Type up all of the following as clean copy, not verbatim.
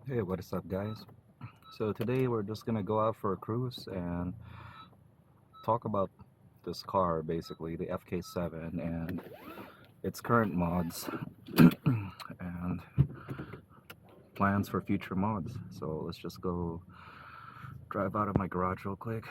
Hey, what is up, guys? So today we're just gonna go out for a cruise and talk about this car, basically the FK7 and its current mods and plans for future mods. So let's just go drive out of my garage real quick.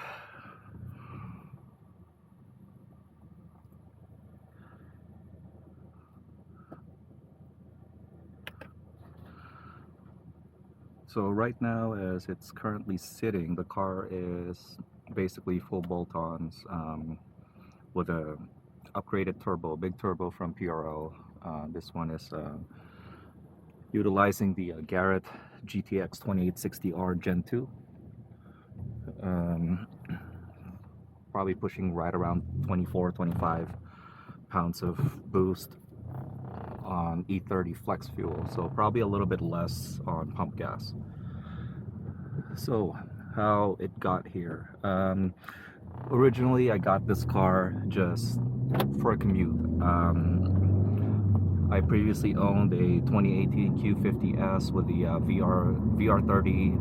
So right now, as it's currently sitting, the car is basically full bolt-ons with a upgraded turbo, big turbo from PRL. This one is utilizing the Garrett GTX2860R Gen 2. Um, Probably pushing right around 24, 25 pounds of boost on E30 flex fuel, so probably a little bit less on pump gas. So how it got here. Originally I got this car just for a commute. I previously owned a 2018 Q50S with the VR30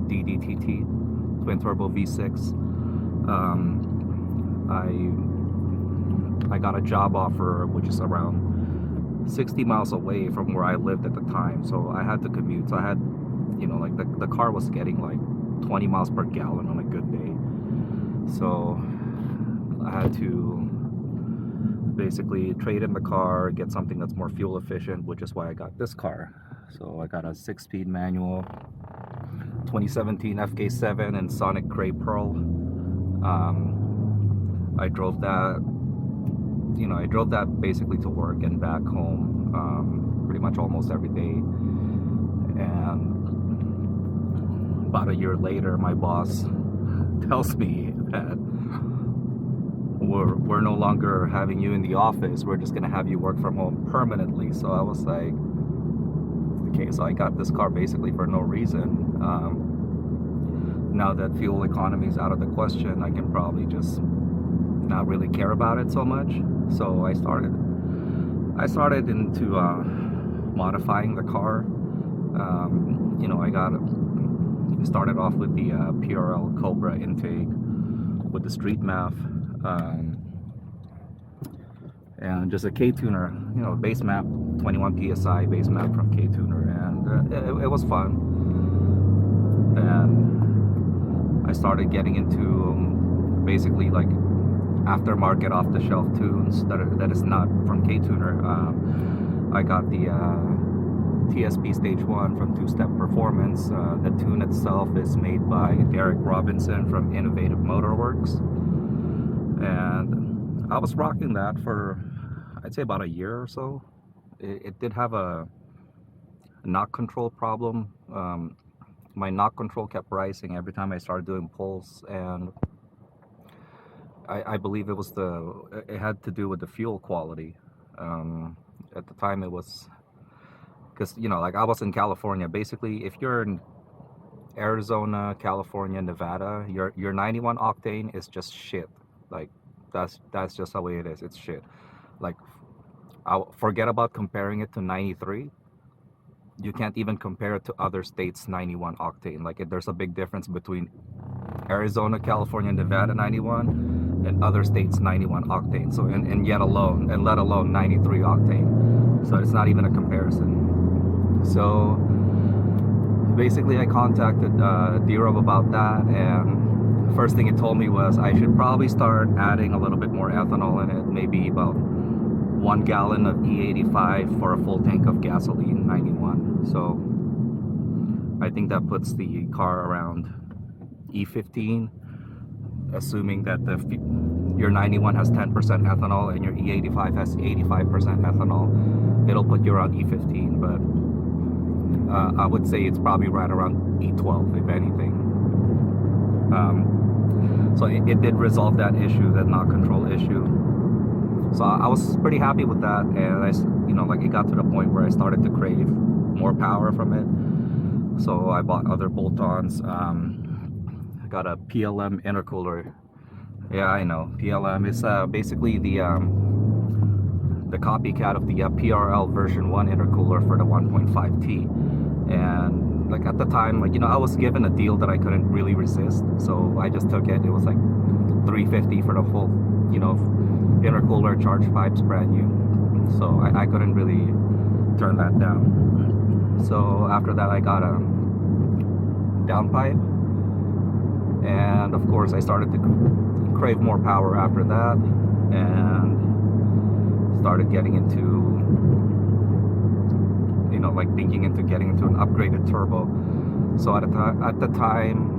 DDTT twin turbo V6. I got a job offer which is around 60 miles away from where I lived at the time, so I had to commute. So I had, like the car was getting like 20 miles per gallon on a good day, so I had to basically trade in the car, get something that's more fuel efficient, which is why I got this car. So I got a 6-speed manual 2017 FK7 and Sonic Gray Pearl. I drove that basically to work and back home pretty much almost every day. And about a year later, my boss tells me that we're no longer having you in the office. We're just gonna have you work from home permanently. So I was like, okay, so I got this car basically for no reason. Now that fuel economy is out of the question, I can probably just not really care about it so much. So I started into modifying the car. I started off with the PRL Cobra intake with the street MAF, and just a Ktuner, base map, 21 psi base map from Ktuner, and it was fun. And I started getting into basically like aftermarket off-the-shelf tunes that is not from Ktuner. I got the TSP Stage 1 from Two Step Performance. The tune itself is made by Derek Robinson from Innovative Motorworks, and I was rocking that for, I'd say, about a year or so. It did have a knock control problem. My knock control kept rising every time I started doing pulls, and I believe it had to do with the fuel quality. At the time it was, because like I was in California. Basically, if you're in Arizona, California, Nevada, your 91 octane is just shit. Like that's just the way it is. It's shit. Like, I'll forget about comparing it to 93. You can't even compare it to other states' 91 octane. Like, there's a big difference between Arizona, California, Nevada 91 and other states' 91 octane. So and let alone 93 octane. So it's not even a comparison. So basically I contacted D-Rob about that, and first thing he told me was I should probably start adding a little bit more ethanol in it, maybe about 1 gallon of E85 for a full tank of gasoline 91. So I think that puts the car around E15, assuming that your 91 has 10% ethanol and your E85 has 85% ethanol. It'll put you around E15, but I would say it's probably right around E12 if anything. So it did resolve that issue, that knock control issue. So I was pretty happy with that, and it got to the point where I started to crave more power from it. So I bought other bolt-ons. I got a PLM intercooler. Yeah, I know, PLM is basically the copycat of the PRL version 1 intercooler for the 1.5T, and like at the time, like, you know, I was given a deal that I couldn't really resist, so I just took it. It was like $350 for the full, you know, intercooler, charge pipes, brand new. So I couldn't really turn that down. So after that, I got a downpipe, and of course I started to crave more power after that, and started getting into, you know, like thinking into getting into an upgraded turbo. So at the time,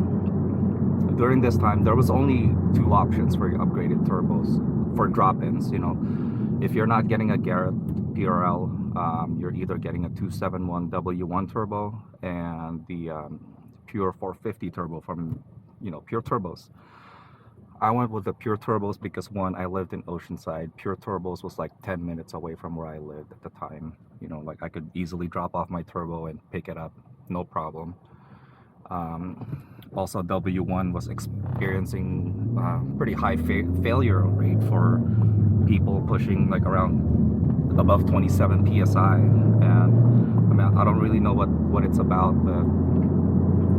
during this time, there was only two options for upgraded turbos for drop-ins. You know, if you're not getting a Garrett PRL, you're either getting a 271 W1 turbo and the pure 450 turbo from, you know, Pure Turbos. I went with the Pure Turbos because, one, I lived in Oceanside. Pure Turbos was like 10 minutes away from where I lived at the time. You know, like I could easily drop off my turbo and pick it up, no problem. Also, W1 was experiencing pretty high failure rate for people pushing like around above 27 psi, and I mean, I don't really know what it's about, but,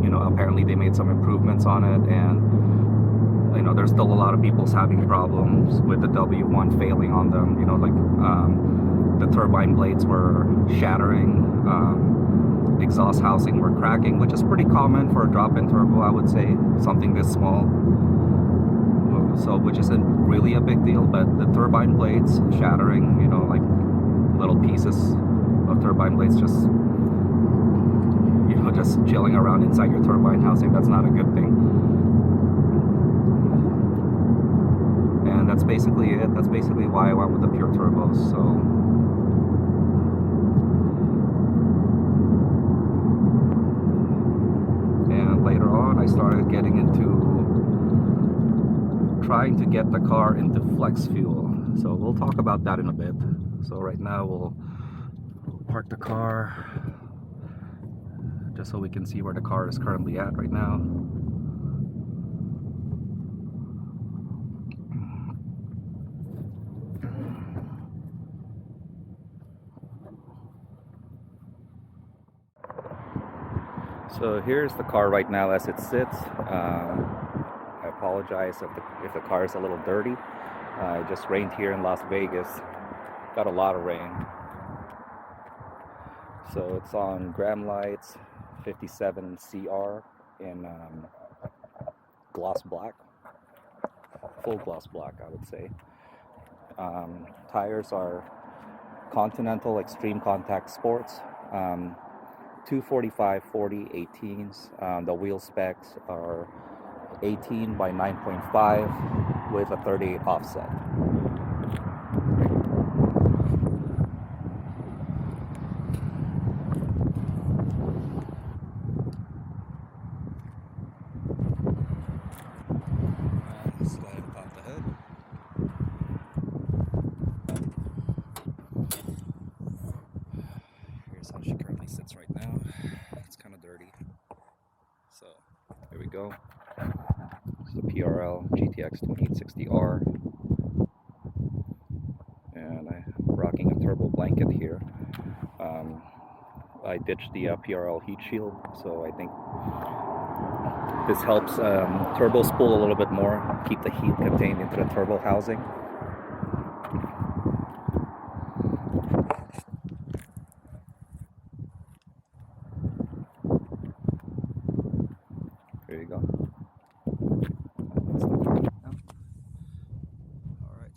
you know, apparently they made some improvements on it, and, you know, there's still a lot of people having problems with the W1 failing on them. You know, like the turbine blades were shattering, exhaust housing were cracking, which is pretty common for a drop-in turbo, I would say, something this small. So, which isn't really a big deal, but the turbine blades shattering, you know, like little pieces of turbine blades just, you know, just chilling around inside your turbine housing, that's not a good thing. And that's basically it. That's basically why I went with the Pure Turbos. So later on, I started getting into trying to get the car into flex fuel. So we'll talk about that in a bit. So right now we'll park the car just so we can see where the car is currently at right now. So here's the car right now as it sits. I apologize if the car is a little dirty. It just rained here in Las Vegas. Got a lot of rain. So it's on Gram Lights FK7 CTR in gloss black. Full gloss black, I would say. Tires are Continental Extreme Contact Sports. 245/40 18s. The wheel specs are 18 by 9.5 with a 38 offset. Let's go ahead and pop the hood. Here's how she currently sits right now. It's kind of dirty. So here we go. It's the PRL GTX2860R. And I'm rocking a turbo blanket here. I ditched the PRL heat shield, so I think this helps turbo spool a little bit more, keep the heat contained into the turbo housing. There you go. That's the car now. All right.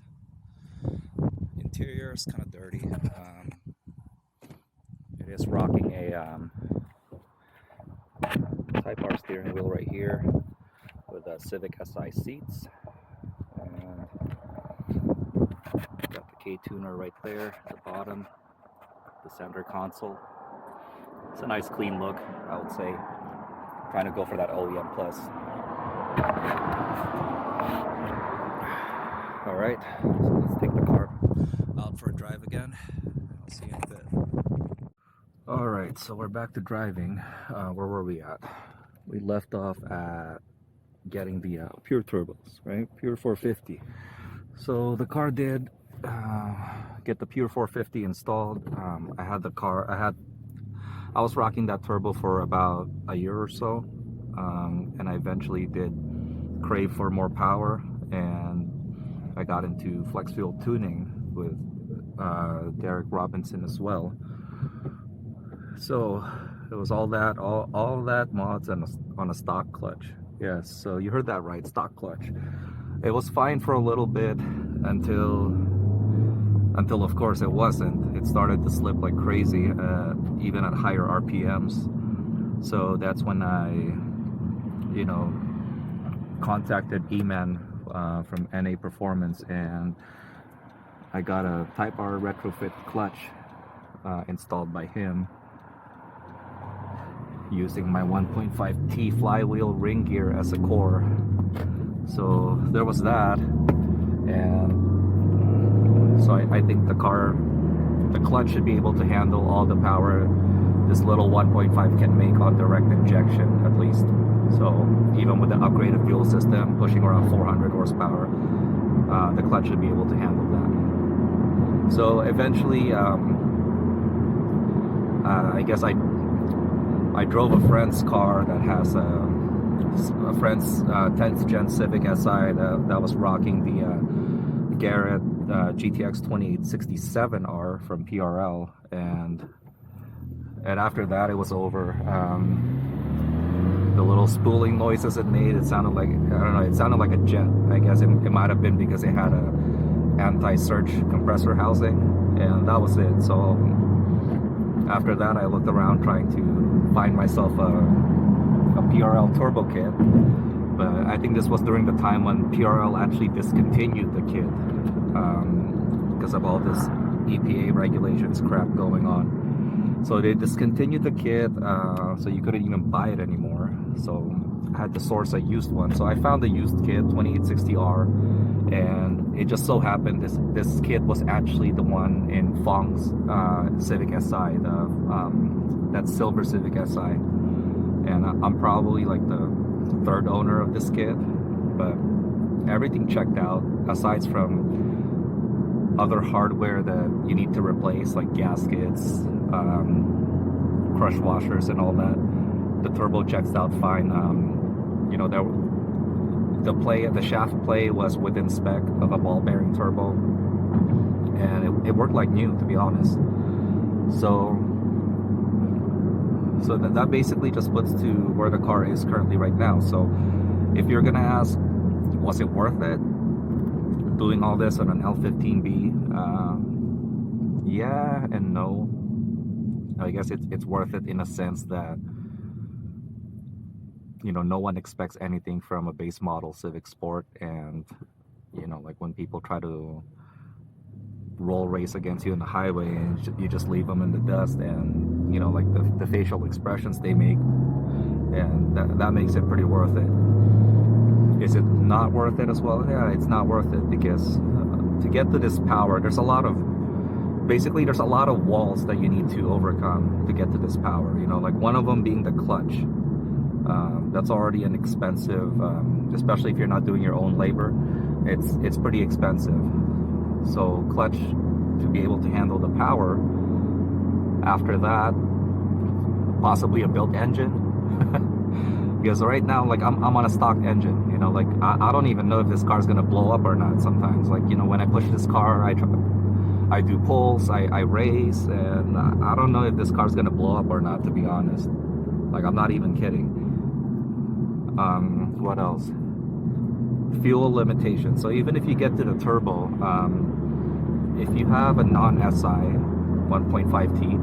Interior is kind of dirty. It is rocking a Type R steering wheel right here with Civic Si seats, and got the Ktuner right there at the bottom, the center console. It's a nice clean look, I would say. Trying to go for that OEM plus. All right, so let's take the car out for a drive again. I'll see you in a bit. All right, so we're back to driving. Where were we at? We left off at getting the Pure Turbos, right? Pure 450. So the car did get the Pure 450 installed. I had I was rocking that turbo for about a year or so, and I eventually did crave for more power, and I got into flex fuel tuning with Derek Robinson as well. So it was all that mods on a stock clutch. Yes, so you heard that right, stock clutch. It was fine for a little bit until of course it wasn't. It started to slip like crazy, even at higher RPMs. So that's when I, contacted E-Man from NA Performance, and I got a Type R retrofit clutch installed by him using my 1.5T flywheel ring gear as a core. So there was that, and so I think the clutch should be able to handle all the power this little 1.5 can make on direct injection, at least. So even with the upgraded fuel system pushing around 400 horsepower, the clutch should be able to handle that. So eventually, I guess I drove a friend's car that has a friend's 10th gen Civic Si that was rocking the Garrett GTX2860R from PRL, and after that it was over. The little spooling noises it made, it sounded like, I don't know, it sounded like a jet. I guess it might have been because it had a anti-surge compressor housing, and that was it. So after that I looked around trying to find myself a PRL turbo kit, but I think this was during the time when PRL actually discontinued the kit because of all this EPA regulations crap going on. So they discontinued the kit, so you couldn't even buy it anymore. So I had to source a used one. So I found the used kit, 2860R, and it just so happened this kit was actually the one in Fong's Civic Si, that silver Civic Si. And I'm probably like the third owner of this kit, but everything checked out aside from other hardware that you need to replace, like gaskets, crush washers and all that. The turbo checks out fine. The shaft play was within spec of a ball bearing turbo, and it worked like new, to be honest. So that basically just puts to where the car is currently right now. So if you're gonna ask, was it worth it doing all this on an L15B? Yeah and no. I guess it's worth it in a sense that no one expects anything from a base model Civic Sport, and like when people try to roll race against you in the highway and you just leave them in the dust, and like the facial expressions they make, and that makes it pretty worth it. Is it not worth it as well? Yeah, it's not worth it, because to get to this power, there's a lot of walls that you need to overcome to get to this power. Like one of them being the clutch. That's already an expensive, especially if you're not doing your own labor. It's pretty expensive. So clutch, to be able to handle the power. After that, possibly a built engine. Because right now, like I'm on a stock engine. Like I don't even know if this car's gonna blow up or not. Sometimes, like when I push this car, I do pulls, I race, and I don't know if this car's gonna blow up or not, to be honest. Like, I'm not even kidding. What else? Fuel limitation. So even if you get to the turbo, if you have a non-SI 1.5T,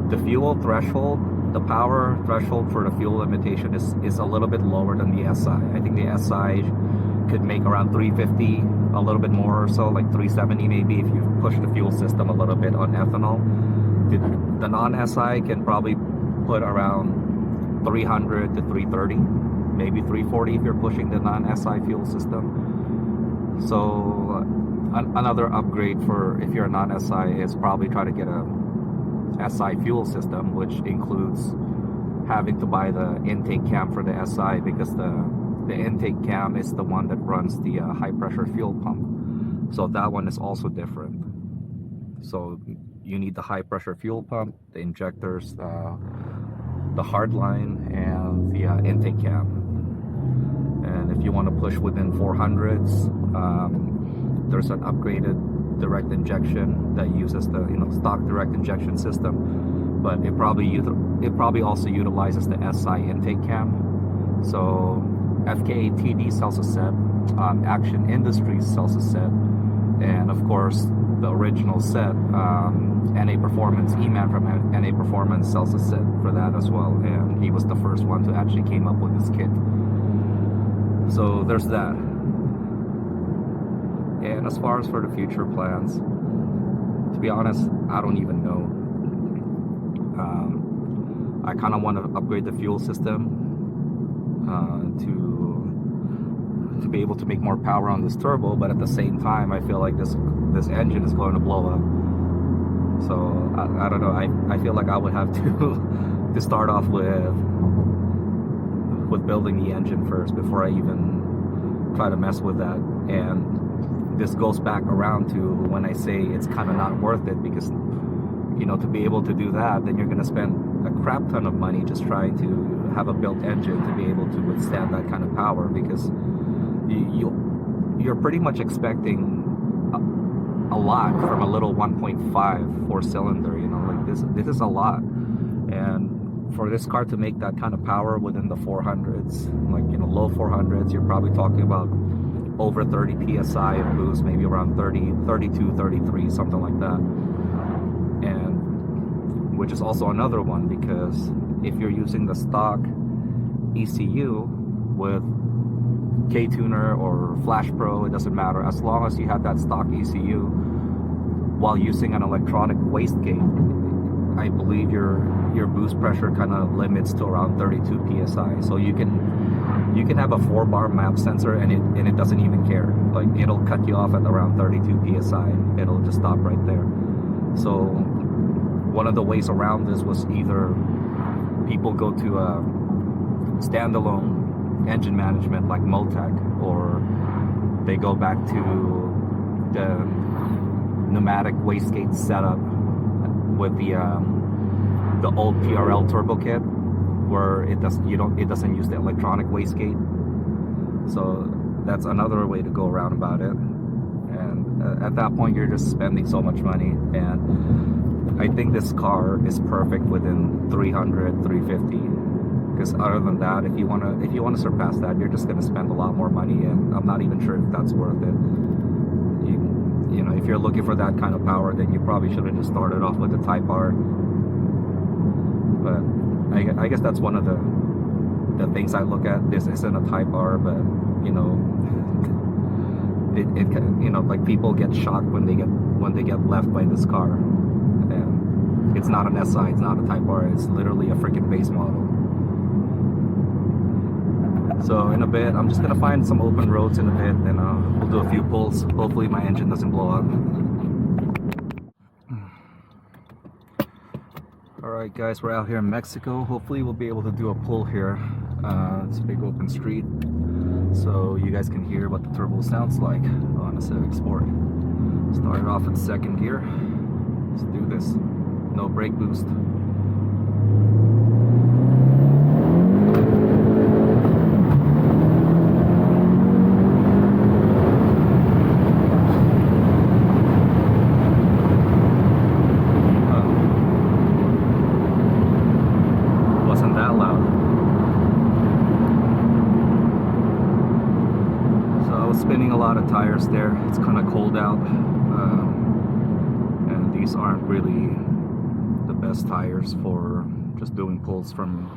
the fuel threshold, the power threshold for the fuel limitation is a little bit lower than the SI. I think the SI could make around 350, a little bit more or so, like 370 maybe, if you push the fuel system a little bit on ethanol. The non-SI can probably put around 300 to 330, maybe 340 if you're pushing the non-SI fuel system. So another upgrade for if you're a non-SI is probably try to get a SI fuel system, which includes having to buy the intake cam for the SI, because the intake cam is the one that runs the high pressure fuel pump. So that one is also different. So you need the high pressure fuel pump, the injectors, the hard line and the intake cam. And if you want to push within 400s, there's an upgraded direct injection that uses the stock direct injection system, but it probably also utilizes the SI intake cam. So FK8 TD sells a set, Action Industries sells a set, and of course the original set, NA Performance, E-Man from NA Performance sells a set for that as well, and he was the first one to actually came up with this kit. So there's that. And as far as for the future plans, to be honest, I don't even know. I kind of want to upgrade the fuel system to be able to make more power on this turbo, but at the same time I feel like this engine is going to blow up. So I don't know, I feel like I would have to start off with building the engine first before I even try to mess with that. And this goes back around to when I say it's kind of not worth it, because to be able to do that, then you're going to spend a crap ton of money just trying to have a built engine to be able to withstand that kind of power, because you're pretty much expecting a lot from a little 1.5 4-cylinder. Like this is a lot, and for this car to make that kind of power within the 400s, like low 400s, you're probably talking about over 30 psi of boost, maybe around 30, 32, 33, something like that. And which is also another one, because if you're using the stock ECU with Ktuner or Flash Pro, it doesn't matter, as long as you have that stock ECU while using an electronic wastegate, I believe your boost pressure kind of limits to around 32 psi. So you can have a 4-bar map sensor and it doesn't even care. Like, it'll cut you off at around 32 psi. It'll just stop right there. So one of the ways around this was either people go to a standalone engine management like Motec, or they go back to the pneumatic wastegate setup with the old PRL turbo kit, where it doesn't use the electronic wastegate. So that's another way to go around about it. And at that point, you're just spending so much money. And I think this car is perfect within 300, 350. Because other than that, if you want to surpass that, you're just going to spend a lot more money, and I'm not even sure if that's worth it. If you're looking for that kind of power, then you probably should have just started off with the Type R. But I guess that's one of the things I look at. This isn't a Type R, but like, people get shocked when they get left by this car. And it's not an SI, it's not a Type R, it's literally a freaking base model. So in a bit, I'm just gonna find some open roads in a bit, and we'll do a few pulls. Hopefully my engine doesn't blow up. Alright guys, we're out here in Mexico. Hopefully we'll be able to do a pull here. It's a big open street, so you guys can hear what the turbo sounds like on a Civic Sport. Started off in second gear. Let's do this. No brake boost. Spinning a lot of tires there. It's kind of cold out, and these aren't really the best tires for just doing pulls from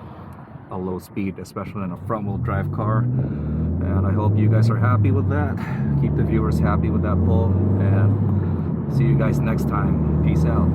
a low speed, especially in a front wheel drive car. And I hope you guys are happy with that. Keep the viewers happy with that pull, and see you guys next time. Peace out.